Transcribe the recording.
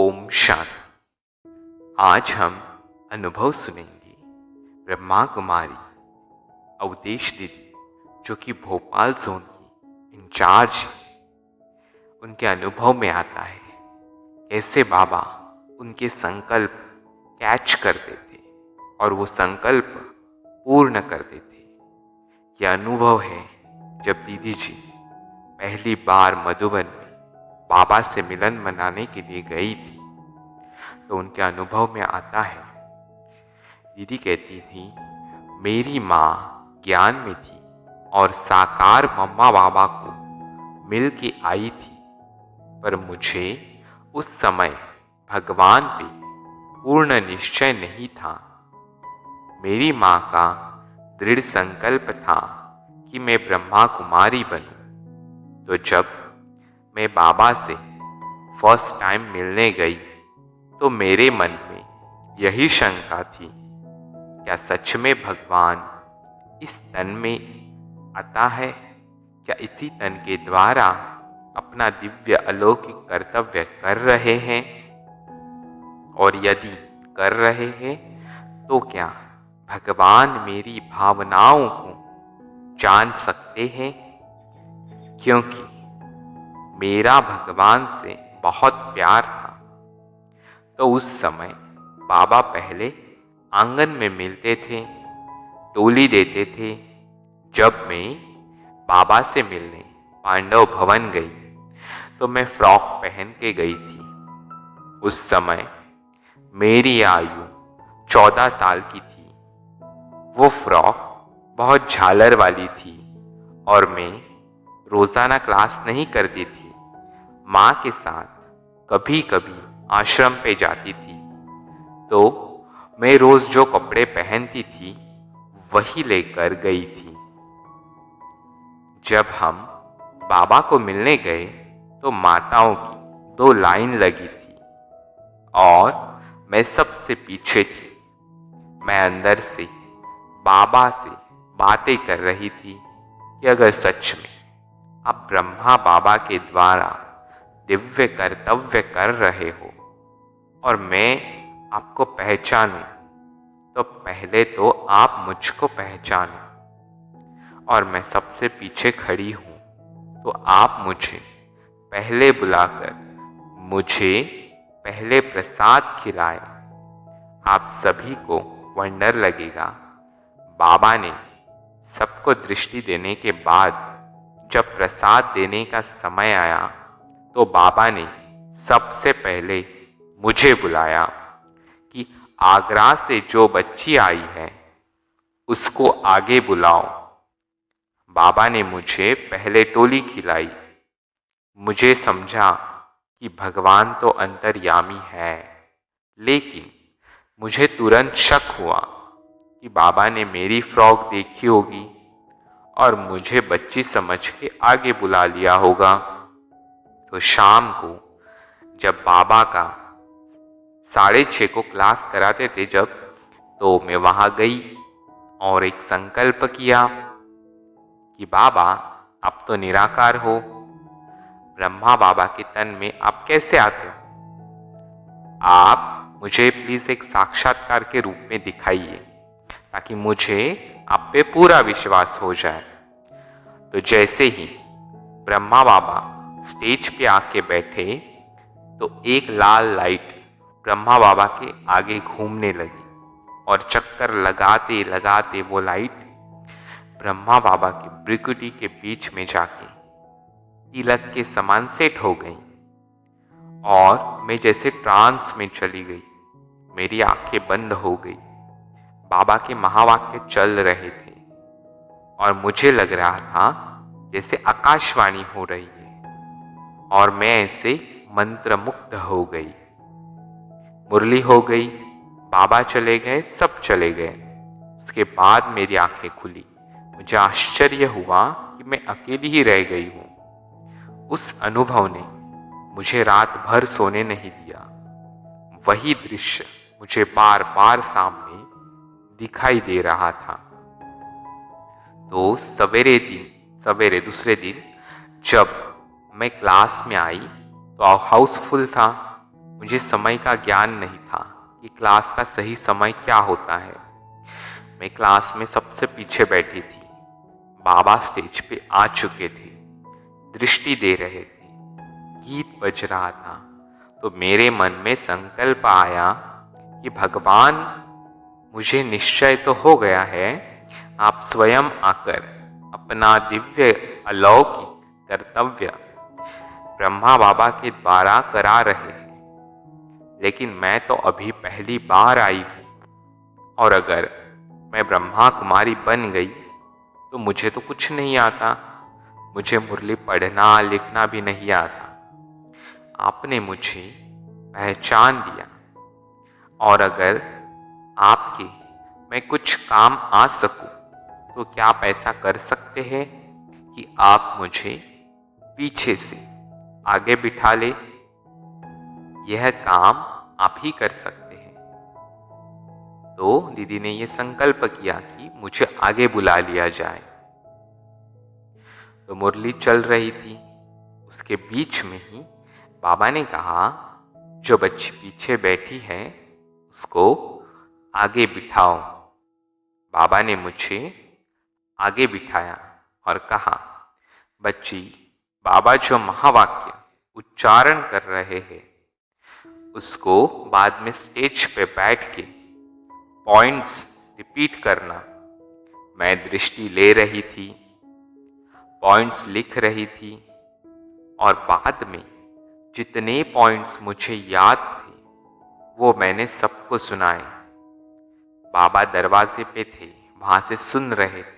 ओम शांति। आज हम अनुभव सुनेंगे ब्रह्मा कुमारी अवधेश दीदी, जो कि भोपाल जोन की इंचार्ज है। उनके अनुभव में आता है कैसे बाबा उनके संकल्प कैच करते थे और वो संकल्प पूर्ण करते थे। यह अनुभव है जब दीदी जी पहली बार मधुबन में बाबा से मिलन मनाने के लिए गई थी। तो उनके अनुभव में आता है, दीदी कहती थी मेरी माँ ज्ञान में थी और साकार मम्मा बाबा को मिल के आई थी, पर मुझे उस समय भगवान पे पूर्ण निश्चय नहीं था। मेरी माँ का दृढ़ संकल्प था कि मैं ब्रह्मा कुमारी बनूं। तो जब मैं बाबा से फर्स्ट टाइम मिलने गई तो मेरे मन में यही शंका थी, क्या सच में भगवान इस तन में आता है? क्या इसी तन के द्वारा अपना दिव्य अलौकिक कर्तव्य कर रहे हैं? और यदि कर रहे हैं तो क्या भगवान मेरी भावनाओं को जान सकते हैं? क्योंकि मेरा भगवान से बहुत प्यार था। तो उस समय बाबा पहले आंगन में मिलते थे, टोली देते थे। जब मैं बाबा से मिलने पांडव भवन गई तो मैं फ्रॉक पहन के गई थी। उस समय मेरी आयु 14 साल की थी। वो फ्रॉक बहुत झालर वाली थी और मैं रोजाना क्लास नहीं करती थी। माँ के साथ कभी कभी आश्रम पे जाती थी, तो मैं रोज जो कपड़े पहनती थी वही लेकर गई थी। जब हम बाबा को मिलने गए तो माताओं की 2 लाइन लगी थी और मैं सबसे पीछे थी। मैं अंदर से बाबा से बातें कर रही थी कि अगर सच में आप ब्रह्मा बाबा के द्वारा दिव्य कर्तव्य कर रहे हो और मैं आपको पहचानूं, तो पहले तो आप मुझको पहचानो। और मैं सबसे पीछे खड़ी हूं, तो आप मुझे पहले बुलाकर मुझे पहले प्रसाद खिलाए। आप सभी को वंडर लगेगा। बाबा ने सबको दृष्टि देने के बाद जब प्रसाद देने का समय आया तो बाबा ने सबसे पहले मुझे बुलाया कि आगरा से जो बच्ची आई है उसको आगे बुलाओ। बाबा ने मुझे पहले टोली खिलाई। मुझे समझा कि भगवान तो अंतर्यामी है, लेकिन मुझे तुरंत शक हुआ कि बाबा ने मेरी फ्रॉक देखी होगी और मुझे बच्ची समझ के आगे बुला लिया होगा। तो शाम को जब बाबा का 6:30 को क्लास कराते थे तो मैं वहां गई और एक संकल्प किया कि बाबा आप तो निराकार हो, ब्रह्मा बाबा के तन में आप कैसे आते हो? आप मुझे प्लीज एक साक्षात्कार के रूप में दिखाइए ताकि मुझे आप पे पूरा विश्वास हो जाए। तो जैसे ही ब्रह्मा बाबा स्टेज पे आके बैठे तो एक लाल लाइट ब्रह्मा बाबा के आगे घूमने लगी और चक्कर लगाते लगाते वो लाइट ब्रह्मा बाबा की भ्रिकुटी के बीच में जाके तिलक के समान सेट हो गई और मैं जैसे ट्रांस में चली गई। मेरी आंखें बंद हो गई। बाबा के महावाक्य चल रहे थे और मुझे लग रहा था जैसे आकाशवाणी हो रही है और मैं ऐसे मंत्रमुग्ध हो गई। मुरली हो गई, बाबा चले गए, सब चले गए। उसके बाद मेरी आंखें खुली। मुझे आश्चर्य हुआ कि मैं अकेली ही रह गई हूं। उस अनुभव ने मुझे रात भर सोने नहीं दिया। वही दृश्य मुझे बार बार सामने दिखाई दे रहा था। तो सवेरे दूसरे दिन जब मैं क्लास में आई तो हाउसफुल था। मुझे समय का ज्ञान नहीं था कि क्लास का सही समय क्या होता है। मैं क्लास में सबसे पीछे बैठी थी। बाबा स्टेज पे आ चुके थे, दृष्टि दे रहे थे, गीत बज रहा था। तो मेरे मन में संकल्प आया कि भगवान, मुझे निश्चय तो हो गया है, आप स्वयं आकर अपना दिव्य अलौकिक कर्तव्य ब्रह्मा बाबा के द्वारा करा रहे हैं। लेकिन मैं तो अभी पहली बार आई हूं, और अगर मैं ब्रह्मा कुमारी बन गई तो मुझे तो कुछ नहीं आता। मुझे मुरली पढ़ना लिखना भी नहीं आता। आपने मुझे पहचान लिया, और अगर आपके मैं कुछ काम आ सकूं तो क्या आप ऐसा कर सकते हैं कि आप मुझे पीछे से आगे बिठा ले? यह काम आप ही कर सकते हैं। तो दीदी ने यह संकल्प किया कि मुझे आगे बुला लिया जाए। तो मुरली चल रही थी, उसके बीच में ही बाबा ने कहा, जो बच्ची पीछे बैठी है उसको आगे बिठाओ। बाबा ने मुझे आगे बिठाया और कहा, बच्ची, बाबा जो महावाक्य उच्चारण कर रहे हैं उसको बाद में स्टेज पे बैठ के पॉइंट्स रिपीट करना। मैं दृष्टि ले रही थी, पॉइंट्स लिख रही थी, और बाद में जितने पॉइंट्स मुझे याद थे वो मैंने सबको सुनाए। बाबा दरवाजे पे थे, वहां से सुन रहे थे।